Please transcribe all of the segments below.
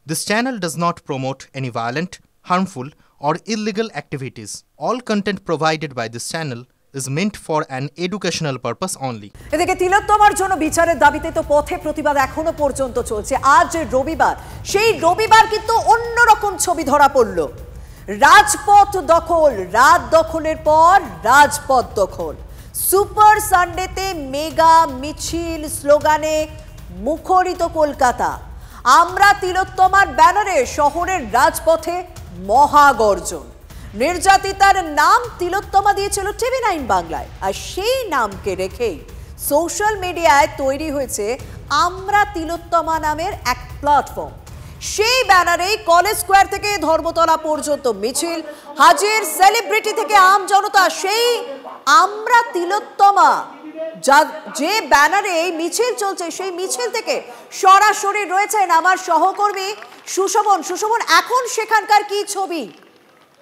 This channel does not promote any violent, harmful, or illegal activities. All content provided by this channel is meant for an educational purpose only. এদিকে তিলোত্তমার জন্য বিচারের দাবিতে তো পথে প্রতিবাদ এখনো পর্যন্ত চলছে। আজ রবিবার, সেই রবিবার কিন্তু অন্যরকম ছবি ধরা পড়ল। রাজপথ দখল, রাত দখলের পর রাজপথ দখল। সুপার সানডেতে মেগা মিছিল স্লোগানে মুখরিত কলকাতা। আমরা তিলোত্তমার ব্যানারে শহরের রাজপথে মহাগর্জন। নির্যাতিতার নাম তিলোত্তমা দিয়েছিল TV9 বাংলায়, আর সেই নামকে রেখেই সোশ্যাল মিডিয়ায় তৈরি হয়েছে আমরা তিলোত্তমা নামের এক প্ল্যাটফর্ম। সেই ব্যানারেই কলেজ স্কোয়ার থেকে ধর্মতলা পর্যন্ত মিছিল, হাজির সেলিব্রিটি থেকে আম জনতা। সেই আমরা তিলোত্তমা যে ব্যানারে এই মিছিল চলছে, সেই মিছিল থেকে সরাসরি রয়েছেন আমার সহকর্মী সুশোভন। সুশোভন, এখন সেখানকার কি ছবি?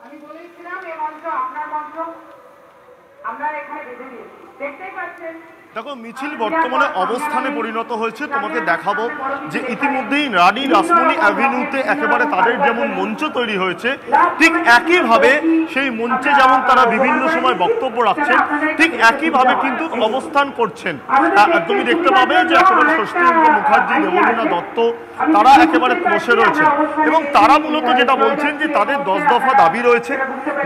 আমি বলেছিলাম এই মঞ্চ আপনার মঞ্চ, আমরা এখানে বেঁধে দিয়েছি, দেখতেই পাচ্ছেন। দেখো, মিছিল বর্তমানে অবস্থানে পরিণত হয়েছে। তোমাকে দেখাবো যে ইতিমধ্যেই রানী রাসমণি অ্যাভিনিউতে একেবারে তাদের যেমন মঞ্চ তৈরি হয়েছে, ঠিক একইভাবে সেই মঞ্চে যেমন তারা বিভিন্ন সময় বক্তব্য রাখছেন, ঠিক একইভাবে কিন্তু অবস্থান করছেন। তুমি দেখতে পাবে যে একেবারে ষষ্ঠীন্দ্র মুখার্জি, দেবলীনা দত্ত তারা একেবারে বসে রয়েছে এবং তারা মূলত যেটা বলছেন যে তাদের 10 দফা দাবি রয়েছে,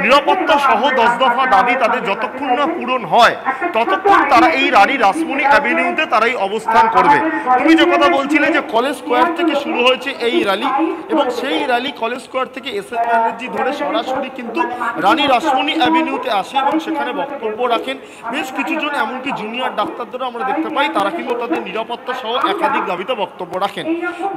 নিরাপত্তা সহ 10 দফা দাবি তাদের যতক্ষণ না পূরণ হয় ততক্ষণ তারা এই রানী রাসমণি অ্যাভিনিউতে তারাই অবস্থান করবে। তুমি যে কথা বলছিলে যে কলেজ স্কোয়ার থেকে শুরু হয়েছে এই র্যালি এবং সেই র্যালি কলেজ স্কোয়ার থেকে এসএন ব্যানার্জি ধরে সরাসরি কিন্তু রানী রাসমণি অ্যাভিনিউতে আসে এবং সেখানে বক্তব্য রাখেন বেশ কিছুজন, এমনকি জুনিয়র ডাক্তারদেরও আমরা দেখতে পাই তারা কিন্তু তাদের নিরাপত্তা সহ একাধিক দাবিতে বক্তব্য রাখেন।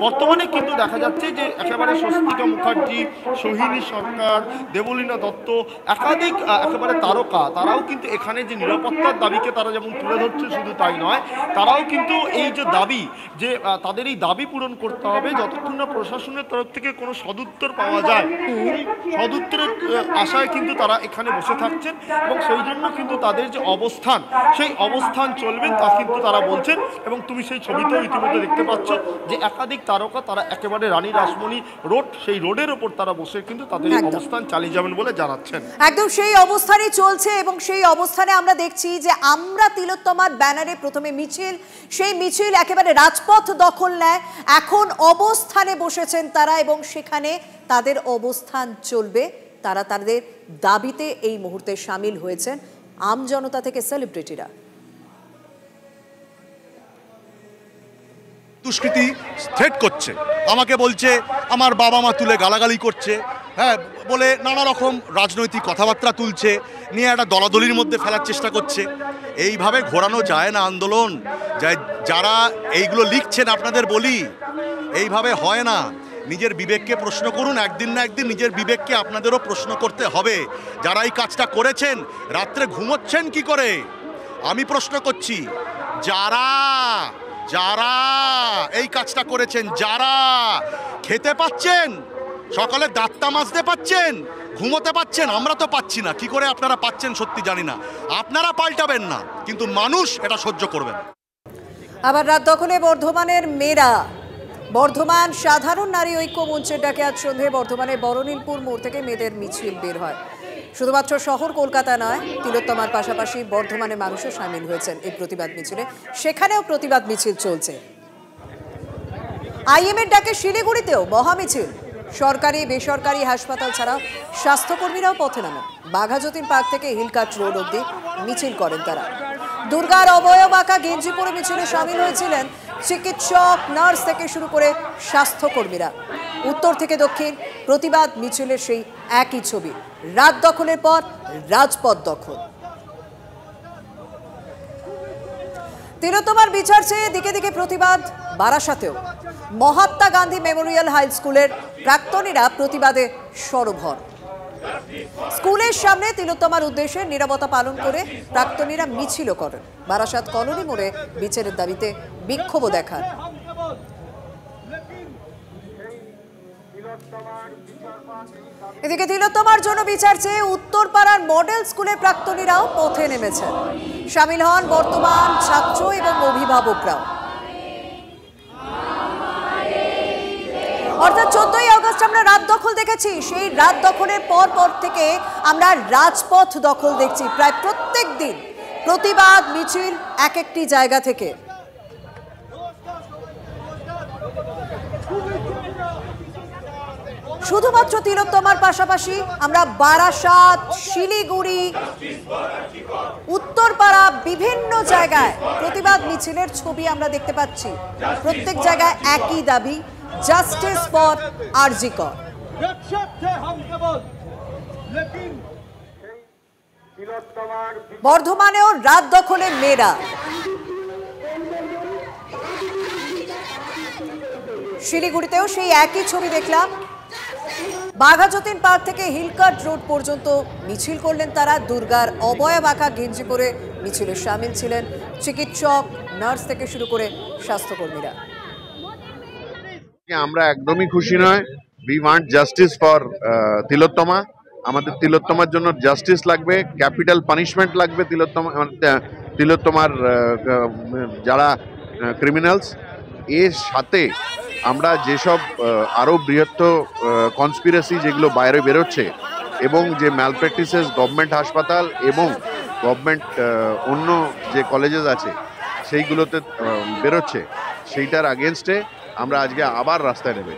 বর্তমানে কিন্তু দেখা যাচ্ছে যে একেবারে স্বস্তিকা মুখার্জি, সোহিনী সরকার, দেবলীনা দত্ত একাধিক একেবারে তারকা তারাও কিন্তু এখানে যে নিরাপত্তার দাবিকে তারা যেমন তুলে ধরছে, শুধু তাই নয়, তারাও কিন্তু এই যে দাবি, যে তাদের এই দাবি পূরণ করতে হবে যতক্ষণ না প্রশাসনের তরফ থেকে কোনো সদুত্তর পাওয়া যায়, এই সদুত্তরের আশায় কিন্তু তারা এখানে বসে থাকছেন এবং সেই জন্য কিন্তু তাদের যে অবস্থান, সেই অবস্থান চলবেন তা কিন্তু তারা বলছেন। এবং তুমি সেই ছবিতেও ইতিমধ্যে দেখতে পাচ্ছ যে একাধিক তারকা তারা একেবারে রানী রাসমণি রোড, সেই রোডের ওপর তারা বসে কিন্তু তাদের অবস্থান চালিয়ে যাবেন বলে জানাচ্ছেন। একদম সেই অবস্থানই চলছে এবং সেই অবস্থানে আমরা দেখছি যে আমরা তিলোত্তমার ব্যানারে প্রথমে মিছিল, সেই মিছিল একেবারে রাজপথ দখল নেয়। এখন অবস্থানে বসেছেন তারা এবং সেখানে তাদের অবস্থান চলবে। তারা তাদের দাবিতে এই মুহূর্তে সামিল হয়েছেন আমজনতা থেকে সেলিব্রিটিরা। দুষ্কৃতী থ্রেট করছে, আমাকে বলছে আমার বাবা মা তুলে গালাগালি করছে, হ্যাঁ বলে নানা রকম রাজনৈতিক কথাবার্তা তুলছে, নিয়ে একটা দলাদলির মধ্যে ফেলার চেষ্টা করছে। এইভাবে ঘোরানো যায় না আন্দোলন। যারা এইগুলো লিখছেন আপনাদের বলি, এইভাবে হয় না। নিজের বিবেককে প্রশ্ন করুন, একদিন না একদিন নিজের বিবেককে আপনাদেরও প্রশ্ন করতে হবে। যারা এই কাজটা করেছেন রাত্রে ঘুমোচ্ছেন কি করে? আমি প্রশ্ন করছি, যারা যারা এই কাজটা করেছেন, যারা খেতে পাচ্ছেন, সকালে দাঁতটা মাজতে পাচ্ছেন, ঘুমোতে পাচ্ছেন, আমরা তো পাচ্ছি না। কি করে আপনারা পাচ্ছেন সত্যি জানি না। আপনারা পাল্টাবেন না, কিন্তু মানুষ এটা সহ্য করবেন। আবার রাত দখলে বর্ধমানের মেয়েরা। বর্ধমান সাধারণ নারী ঐক্য মঞ্চের ডাকে আজ সন্ধে বর্ধমানের বড়নীলপুর মোড় থেকে মেয়েদের মিছিল বের হয়। শুধুমাত্র শহর কলকাতা নয়, তিলোত্তমার পাশাপাশি বর্ধমানের মানুষও সামিল হয়েছেন এই প্রতিবাদ মিছিলে। সেখানেও প্রতিবাদ মিছিল চলছে। আইএমের ডাকে শিলিগুড়িতেও মহামিছিল। সরকারি বেসরকারি হাসপাতাল ছাড়া স্বাস্থ্যকর্মীরাও পথে নামেন। বাঘাযতীন পার্ক থেকে হিলকাট রোড অব্দি মিছিল করেন তারা। দুর্গার অবয়ব আঁকা গেঞ্জি পরে মিছিলে সামিল হয়েছিলেন চিকিৎসক, নার্স থেকে শুরু করে স্বাস্থ্যকর্মীরা। উত্তর থেকে দক্ষিণ প্রতিবাদ মিছিলের সেই একই ছবি, রাত দখলের পর রাজপথ দখল। তিলোত্তমার বিচার চেয়ে দিকে দিকে প্রতিবাদ বারাসাতেও। মহাত্মা গান্ধী মেমোরিয়াল হাই স্কুলের প্রাক্তনীরা প্রতিবাদে সরব হন। স্কুলের সামনে তিলোত্তমার উদ্দেশ্যে নীরবতা পালন করে প্রাক্তনীরা মিছিল করেন। বারাসাত কলোনি মোড়ে বিচারের দাবিতে বিক্ষোভও দেখান। এদিকে তিলোত্তমার জন্য বিচার চেয়ে উত্তরপাড়ার মডেল স্কুলের প্রাক্তনীরাও পথে নেমেছেন। সামিল হন বর্তমান ছাত্র এবং অভিভাবকরাও। অর্থাৎ 14ই আগস্ট আমরা রাত দখল দেখেছি, সেই রাত দখলের পর থেকে আমরা রাজপথ দখল দেখছি প্রায় প্রত্যেক দিন। প্রতিবাদ মিছিল এক একটি জায়গা থেকে। শুধুমাত্র তিলোত্তমার পাশাপাশি আমরা বারাসাত, শিলিগুড়ি, উত্তরপাড়া বিভিন্ন জায়গায় প্রতিবাদ মিছিলের ছবি আমরা দেখতে পাচ্ছি। প্রত্যেক জায়গায় একই দাবি, জাস্টিস ফর আরজি কর। বর্ধমানেও রাত দখলে মেয়েরা, শিলিগুড়িতেও সেই একই ছবি দেখলাম। বাঘাযতীন পার্ক থেকে হিলকাট রোড পর্যন্ত মিছিল করলেন তারা। দুর্গার অবয়ব আঁকা গেঞ্জি পরে মিছিলে সামিল ছিলেন চিকিৎসক, নার্স থেকে শুরু করে স্বাস্থ্যকর্মীরা। আমরা একদমই খুশি নয়। উই ওয়ান্ট জাস্টিস ফর তিলোত্তমা। আমাদের তিলোত্তমার জন্য জাস্টিস লাগবে, ক্যাপিটাল পানিশমেন্ট লাগবে তিলোত্তমার যারা ক্রিমিনালস। এর সাথে আমরা যেসব আরও বৃহত্তর কনস্পিরেসি যেগুলো বাইরে বেরোচ্ছে এবং যে ম্যালপ্র্যাকটিসেস গভর্নমেন্ট হাসপাতাল এবং গভর্নমেন্ট অন্য যে কলেজেস আছে সেইগুলোতে বেরোচ্ছে, সেইটার আগেনস্টে আমরা আজকে আবার রাস্তায় নেমে